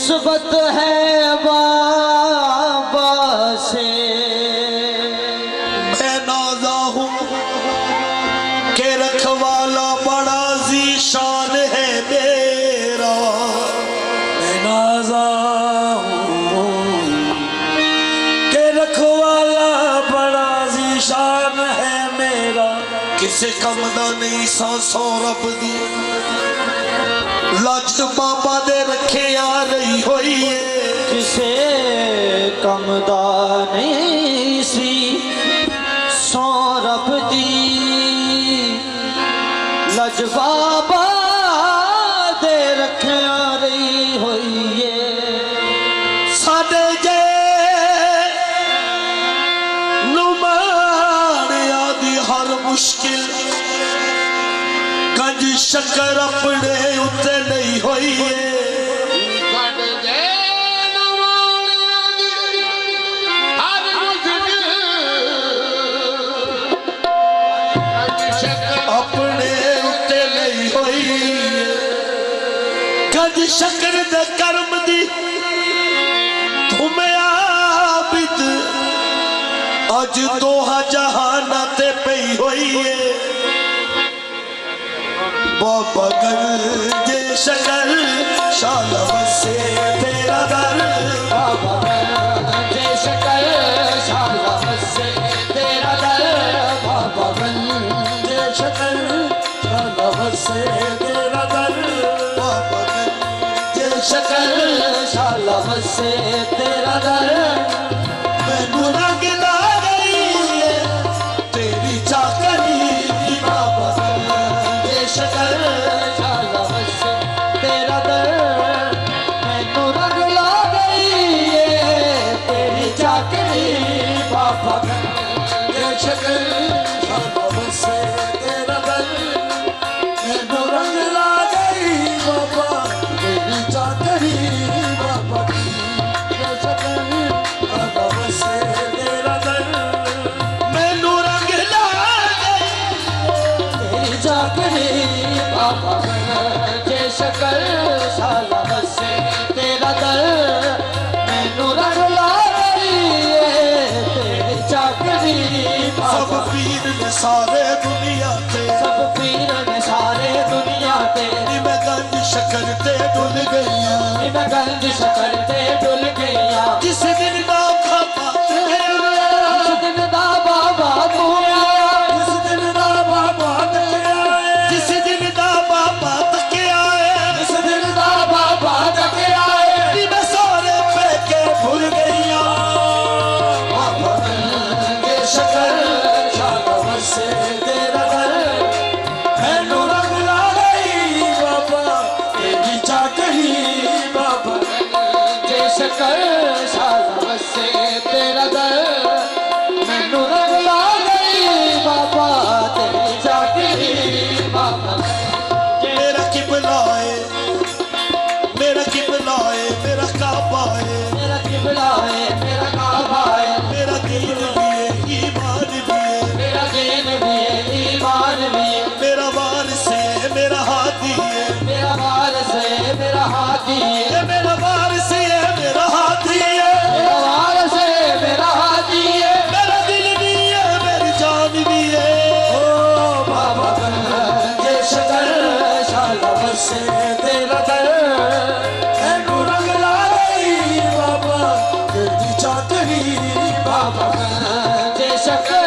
निस्बत है बाबा से। मैं नाजा हूँ के रखवाला बड़ा ज़ीशान है मेरा। मैं नाजा हूँ के रखवाला बड़ा ज़ीशान है मेरा। किसे कम दा नहीं सांसों रब दी लज बाबा दे रखे आ रही हुई है। किसे कमदा नहीं सी सौ रब दी लज बाबा दे रखिया रही हुई है। साडे जे नुमानिया दी हर मुश्किल गंज शक्कर अपने उत्ते नहीं होई है। अपने उत्ते नहीं होई गंज शक्कर दे कर्म दी तुम्हें आबिद अज दोहा जहाना ते पई होई है। बाबा गंजे शक्कर शाला बसे तेरा दर। बाबा गंजे शक्कर शाला बसे तेरा दर। बाबा गंजे शक्कर शाला बसे तेरा दर। बाबा गंजे शक्कर शाला बसे तेरा दर। मैनू रंग ला गई है तेरी चाकरी। बाबा गंजे शक्कर शाला बसे तेरा दर। मैनू रंग ला गई है तेरी चाकरी। बाबा गंजे शक्कर शाला बसे तेरा दर। मैनू रंग ला गई बाबा तेरी चाकरी। बाबा गंजे शक्कर शाला बसे तेरा दर। मैनू रंग ला गई तेरी चाकरी। बाबा गंजे शक्कर शाला बसे तेरा दर। मैनू रंग ला रही है तेरी चाकरी। सब बाबा पीर ने सारे दुनिया ते सब पीर ने सारे दुनिया ते। मैं गंज शक्कर ते डुल गईया। मैं गंज शक्कर ते डुल गईया। जिस दिन दा बाबा जिस दिन दा बाबा तू आया। जिस दिन दा बाबा तक आया। जिस दिन दा बाबा तक आए जिस दिन दा बाबा तक आए। मैं सारे पैके भूल गईया। बाबा गंजे शक्कर शाला बसे तेरा दर। मैनू रंग ला गई बाबा तेरी चाकरी। बाबा गंजे शक्कर शाला बसे तेरा दर। मैनू रंग ला गई बाबा तेरी चाकरी। बाबा मेरा किबला है मेरा किबला है मेरा काबा है। मेरा किबला है मेरा काबा है। मेरा दीन भी है ईमान भी है। मेरा दीन भी है ईमान भी है। मेरा वारिस है मेरा हादी है। मेरा वारिस है मेरा हाथी है। ये मेरा वारिस है मेरा हादी है। मेरा वारिस है मेरा हाथी है। मेरा दिल भी है मेरी जान भी है। ओ बाबा गंजे शक्कर शाला बसे तेरा दर। मैनू रंग ला गई बाबा तेरी चाकरी। बाबा गंजे शक्कर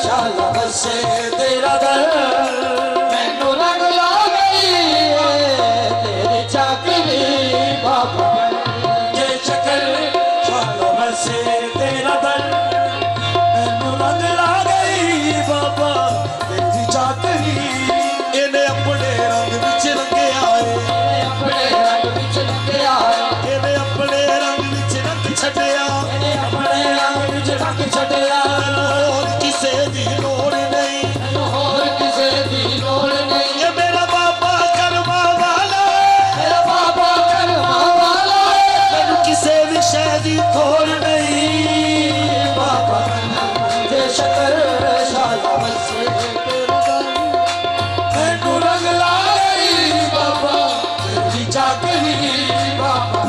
शाला बसे तेरा दर। मैनू रंग ला गई तेरी चाकरी। बाबा गंजे शक्कर शाला बसे तेरा दर। मैनू रंग ला गई बाबा तेरी चाकरी। इन्हें अपने रंग विच रंगिया है। अपने रंग विच लंघिया है। इन्हें अपने रंग विच रंग छड्डिया। अपने रंग विच रंग छड्डिया। होर किसे दी लोड़ नहीं। होर किसे दी लोड़ नहीं। ये मेरा बाबा करवा वाला मेरा बाबा करवा वाला है। मैनू किसे विषय दी थोड़ नहीं। बाबा गंजे शक्कर शाला बसे तेरा दर। मैनू रंग ला गई बाबा तेरी चाकरी। बाबा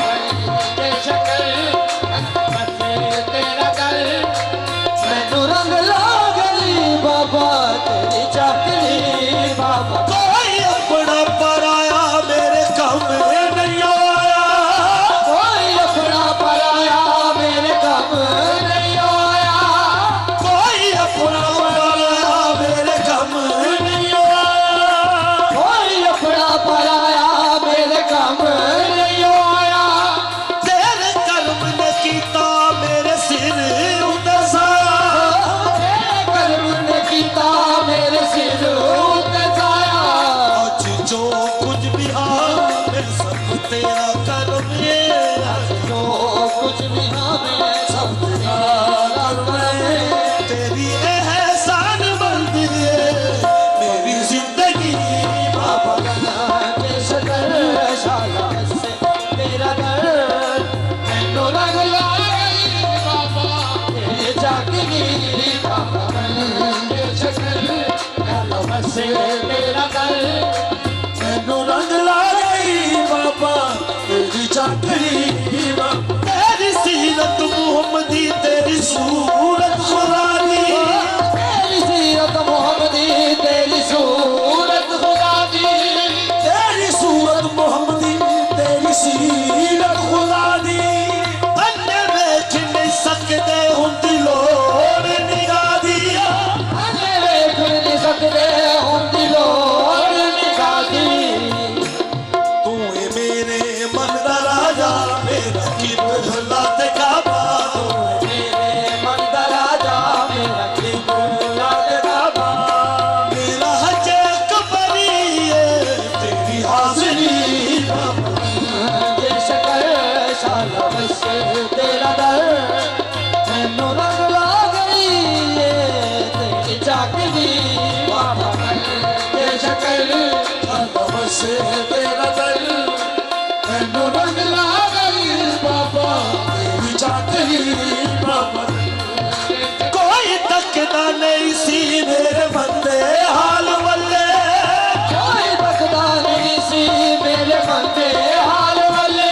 बंदे हाल वाले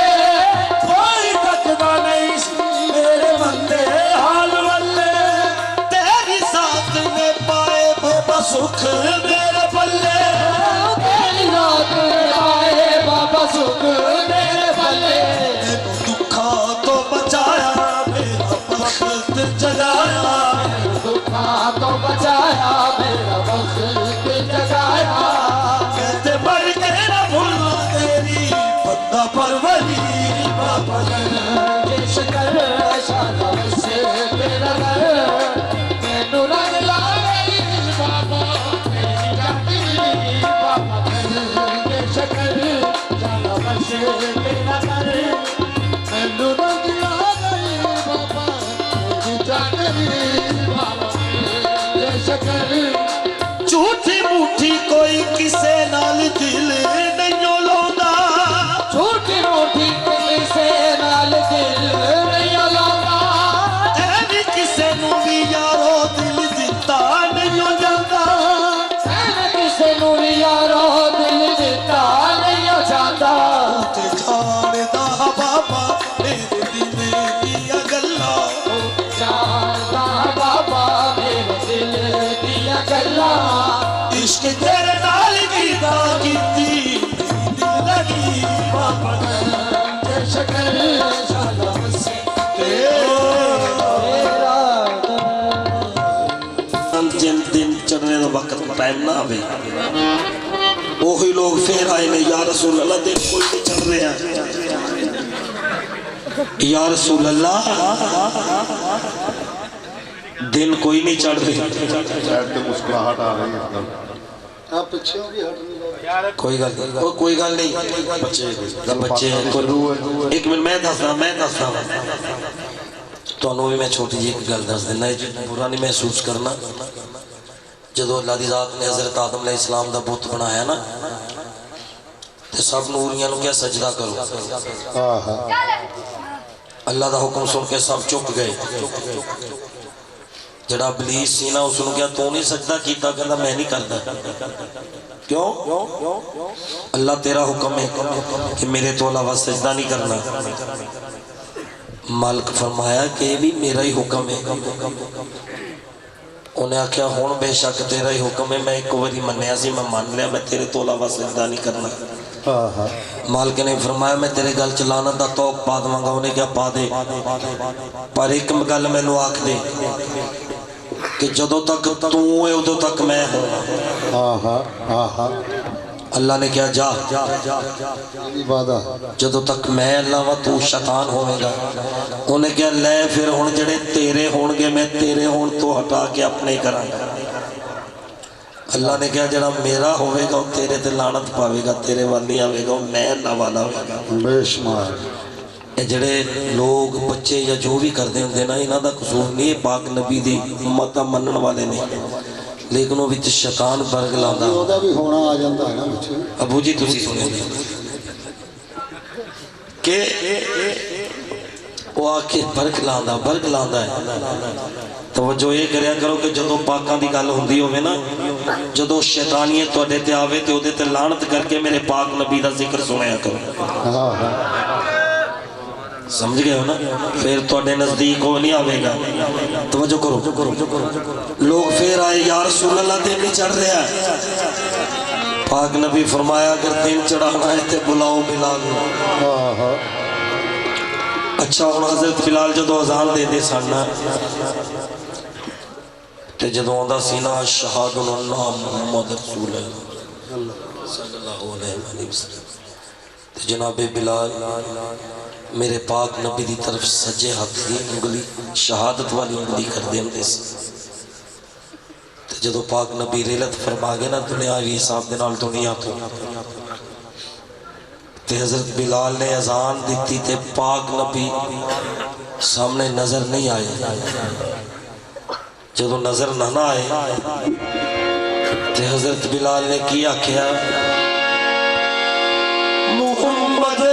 कोई तकदा नहीं सी मेरे बंदे हाल वाले तेरी साथ में पाए बाबा सुख मेरे पल्ले तेरी रात आए बाबा सुख मेरे पल्ले दुखा तो बचाया मेरा वक्त जगाया दुखा तो बचाया मेरा वक्त जगाया कहते बढ़ के न भूलना तेरी बंदा परवरी बाबा जिस कर शाला से तेरा घर मैनू रंग ला गई बाबा मेरी जाती बाबा जिस कर शाला से तेरा घर मैनू रंग ला गई बाबा मेरी जाती बाबा जिस कर झूठी मूठी कोई किसे नाल दिल नहीं लाਉਂਦਾ झूठी मूठी किसे नाल दिल नहीं लाਉਂਦਾ ਐਵੇਂ ਕਿਸੇ ਨੂੰ ਵੀ ਯਾਰੋ ਦਿਲ ਦਿੱਤਾ ਨਹੀਂ ਜਾਂਦਾ ਐਵੇਂ ਕਿਸੇ ਨੂੰ ਵੀ ਯਾਰੋ ਦਿਲ ਦਿੱਤਾ ਨਹੀਂ ਜਾਂਦਾ ਤੇ ਜਾਣਦਾ ਬਾਬਾ ਮੇਰੇ ਦਿਲ ਦੀਆਂ ਗੱਲਾਂ ਜਾਣਦਾ ਬਾਬਾ ਮੇਰੇ ਦਿਲ ਦੀਆਂ ਗੱਲਾਂ ਇਸ਼ਕ ਤੇਰੇ ਨਾਲ ਕੀਤਾ ਕੀਤੀ ਦਿਲ ਲਗੀ ਬਾਬਾ ਜੇ ਸ਼ਕਰ ਸ਼ਾਲਾ ਮਸੇ ਤੇਰਾ जिन दिन चढ़ने का वक्त टाइम ना आवे वही लोग फिर आए ने या रसूल अल्लाह दिन कोई नहीं चढ़ रहे या रसूल अल्लाह दिन कोई नहीं चढ़ रहे शायद तो मुस्कुराहट आ रही है एकदम आप पीछे भी हट नहीं कोई गल नहीं बच्चे हैं एक मिनट मैं दसदा ਤੁਹਾਨੂੰ भी मैं छोटी जी एक गल दस दिना बुरा नहीं महसूस करना जो अल्लाह की जात ने हज़रत आदम अलैहिस्सलाम का बुत बनाया ना तो सब नूरियां क्या सजदा करो अल्लाह का हुक्म सुन के सब चुप गए जड़ा इबलीस सी ना उसने क्या तू नहीं सजदा किया कहता मैं नहीं करता क्यों अल्लाह तेरा हुक्म है कि मेरे तो अलावा सजदा नहीं करना मालिक फरमाया कि भी मेरा ही हुक्म है उन्हें आख्या हुण बेशक तेरा ही हुक्म है मैं एक बारी मन्निया सी मैं मान लिया मैं तेरे तो अलावा सजदा नहीं करना मालिक ने फरमाया मैं तेरे गल च लानत दा तौक पा देवांगा उन्हें क्या पा दे पर एक गल मैनू आख दे कि जदों तक तू है उदों तक मैं हूं अल्लाह ने क्या जा जदों तक मैं अल्लाह वा तू शैतान होवेगा उन्हें क्या ले फिर हुण जेड़े तेरे होणगे मैं तेरे होण तो हटा के अपने करांगा अल्लाह ने क्या जड़ा मेरा होवेगा वो तेरे ते लानत पावेगा तेरे वाल नहीं आवेगा मैं अल्लाह वाला होगा बेशुमार ये जड़े लोग बच्चे या जो भी करते होंगे ना इन्हां दा कसूर नहीं है पाक नबी दी उम्मत दा मनण वाले ने लेकिन वो विच शैतान बरग लांदा ਉਹਦਾ भी होना आ जाता है ना बच्चे अबू जी तुसी सुने के वो आके बरग लांदा है तवज्जो ये करया करो कि जदों पाकां दी गल हुंदी होवे ना जदों शैतानियत तुहाडे ते आवे ते ओदे ते लानत करके मेरे पाक नबी दा जिक्र सुनया करो समझ गए हो ना फिर तुहाडे नजदीक वो नहीं आवेगा तवज्जो करो लोग फिर आए या रसूल अल्लाह दिन नहीं चढ़ रहा पाक नबी फरमाया अगर दिन चढ़ाना है तो बुलाओ बिलाल अच्छा हुण हज़रत बिलाल जदों अजान देते सन ते जदों आंदा सी ना अशहदु अन्ना मुहम्मद रसूल सल्लल्लाहु अलैहि वसल्लम ते जनाबे बिलाल मेरे पाक नबी की तरफ सज्जे हाथ की उंगली शहादत वाली उंगली करते होंगे जो पाक नबी रेलत फरमा गए ना दुनियावी हिसाब के नाल दुनिया तो हजरत बिलाल ने अजान दी ते पाक नबी सामने नजर नहीं आए जो नजर ना आए ते हजरत बिलाल ने की आख्या मुहम्मद आ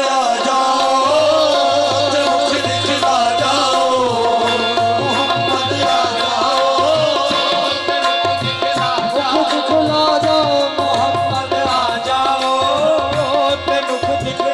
जाओ ते मुख दिखला जाओ मुहम्मद आ जाओ मुख खुला जाओ मोहम्मद आ जाओ ते मुख दिखला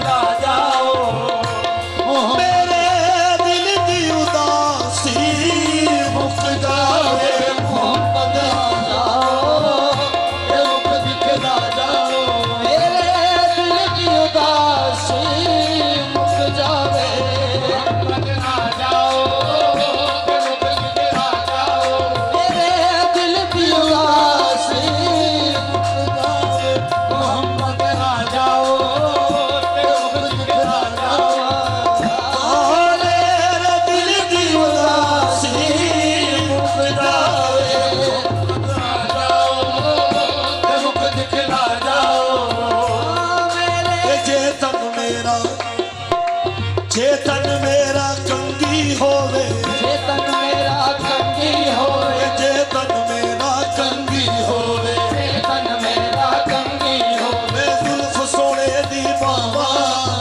चेतन मेरा कंगी होवे चेतन मेरा कंगी होवे चेतन मेरा कंगी होवे चेतन मेरा कंगी होवे मैं जुल्फ सोने दी बावा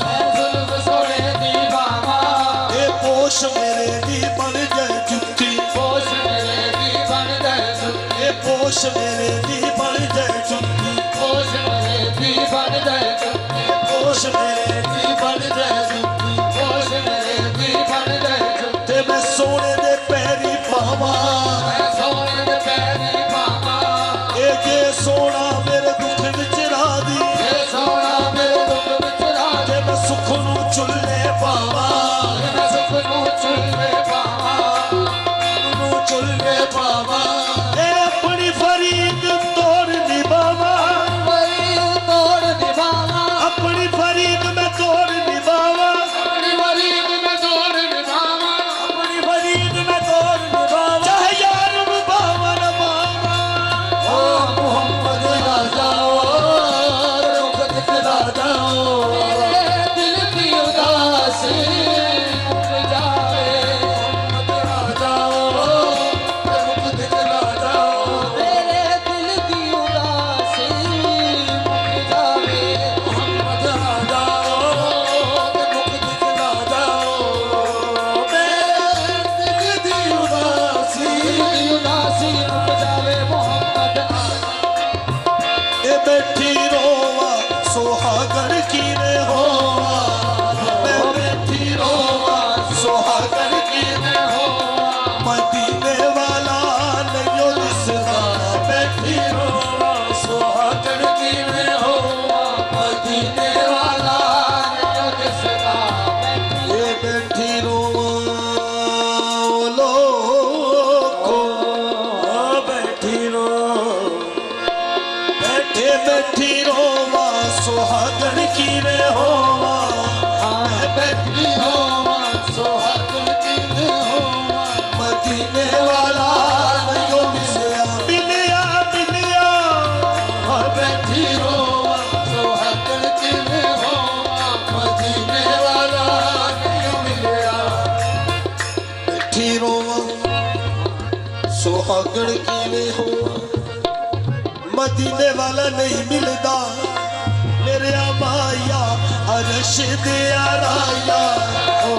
मैं जुल्फ सोने दी बावा ये पोश मेरे दी बन जाए जुत्ती पोश मेरे दी बन जाए जुत्ती ये पोश मेरे दी बन जाए जुत्ती पोश मेरे दी बन जाए जुत्ती पोश मेरे दी बन जाए जुत्ती पोश मेरे दी बन जाए जुत्ती ते मैं सोने दे पैरी पावा मैं सोने दे पैरी बावा ये जे सोना मेरे दुख विच रादी ये सोना मेरे दुख विच राज ते मैं सुख नू चुल्ले पावा मैं सुख नू चुल्ले बावा नू चुल्ले पावा ए अपनी फरीद तोड़ निभावा वही तोड़ निभावा अपनी फरीद में तोड़ निभावा अपनी वरीद में तोड़ निभावा अपनी फरीद में तोड़ निभावा चाहे यार निभावा न पावा ओ मोहम्मद आ जाओ रुख दिखला जाओ मेरे दिल की उदासी मुक जावे मोहम्मद आ जाओ रुख दिखला जाओ मेरे दिल की उदासी मुक जावे मोहम्मद आ जाओ रुख दिखला जाओ मेरे दिल की उदासी मुक जावे मोहम्मद आ ए बैठी रोवा सुहागन की रे होवा मैं बैठी रोवा सुहागन की रे मदीने वाला नहीं दिसदा बैठी रोवा सुहागन की में हो मदीने वाला नहीं दिसदा ये बैठी रोवा लोको बैठी रो बैठे बैठी रोवा सुहागन की रे होवा मैं बैठी रोवा सुहागन की में हो मदीने वाला नहीं मिलया मिलया मिलया और बैठी हो सुहागन की में हो मदीने वाला नहीं मिलया बैठी रोवा सुहागन की रे होवा मदीने वाला नहीं मिलदा मेरे माया अरश दे आराया ओ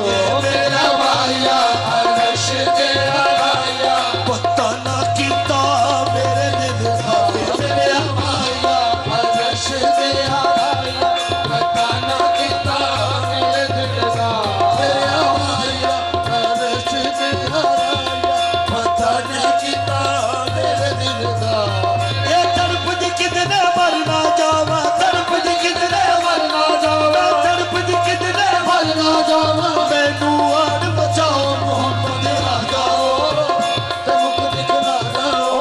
मेरा माया अरश दे आया पता ना किता मेरे दिल का मेरे माया अरश दे आया पता ना कितना मेरे दिल का मेरा माया अरश दे आया पता ना कितना मेरे दिल का ये तड़प दी कितने मरना जावा तड़प दी कितने मरना जावा तड़प दी कितने मरना जावा मैनू आन बचाओ मोहम्मद आ जाओ तमुक दिखला जाओ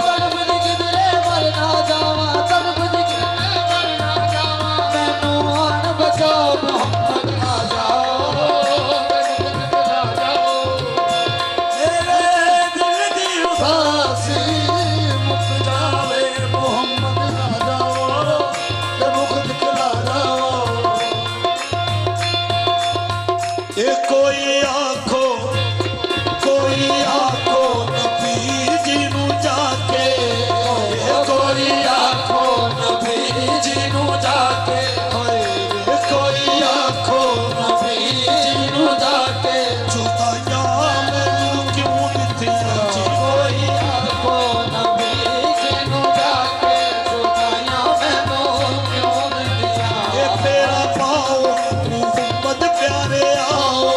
तड़प दिखदे मरना जावा तड़प दिखदे मरना जावा मैनू आन बचाओ मोहम्मद आ जाओ तड़प दिखला जाओ मेरे दिल दी उदासी मुक जावे मोहम्मद आ जाओ तमुक दिखला जाओ ये कोई आखो नबी जी नू जाके ये कोई आखो नबी जी नू जाके ये कोई आखो नबी जी नू जाके जुदाया मैनू क्यों दित्तियां जी कोई आखो नबी जी नू जाके जुदाइयां मैनू क्यों दित्तियां ये तेरा पाओ मोहम्मद प्यारे आओ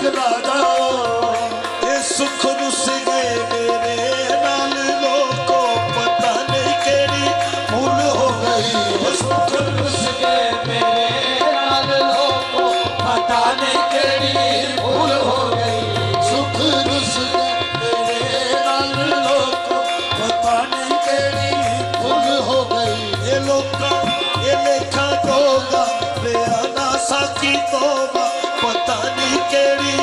टकरा जाओ ये सुख रुस गए मेरे नाल लोगों पता नहीं केड़ी भूल हो गई सुख रुस गए मेरे नाल लोगों पता नहीं केड़ी भूल हो गई सुख रुस गए मेरे नाल लोगों पता नहीं केड़ी भूल हो गई ये लोका ये लेखा जोगा बेआना साकी तोबा पता नहीं केड़ी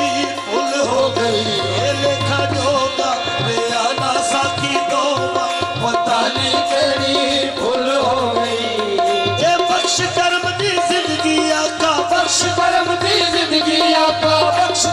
भूल हो गई ये लेखा जोगा बेआना साकी तोबा पता नहीं केड़ी भूल हो गई ये बख्श कर्म दी जिंदगी आका बख्श कर्म दी जिंदगी आका बख्श